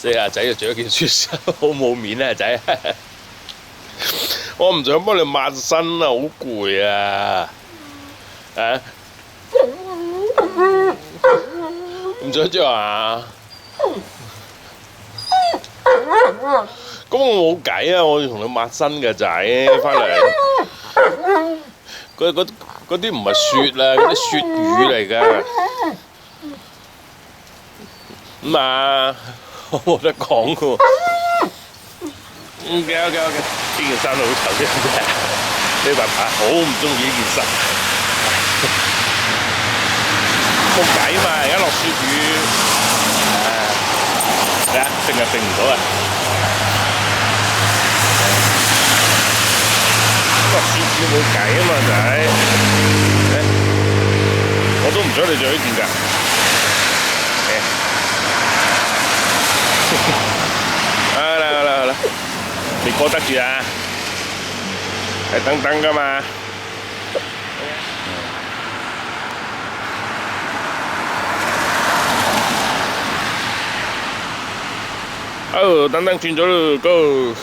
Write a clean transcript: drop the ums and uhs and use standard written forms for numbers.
所以阿仔就着咗件雪衫，好冇面啊！阿仔，我唔想幫你抹身啊，好攰啊！啊，唔想着啊？咁我冇計啊！我要同你抹身嘅仔，翻嚟嗰啲唔係雪啊，嗰啲雪雨嚟㗎。咁啊，我冇得講㗎喎。OK，呢件衫好醜啫，呢爸爸好唔中意呢件衫。冇計嘛，而家落雪雨，睇下定係定唔到啊！落雪雨冇計啊嘛，仔，我都唔想你着呢件㗎。好啦，你過得住啊？係等等㗎嘛。哦，等轉咗咯，Go！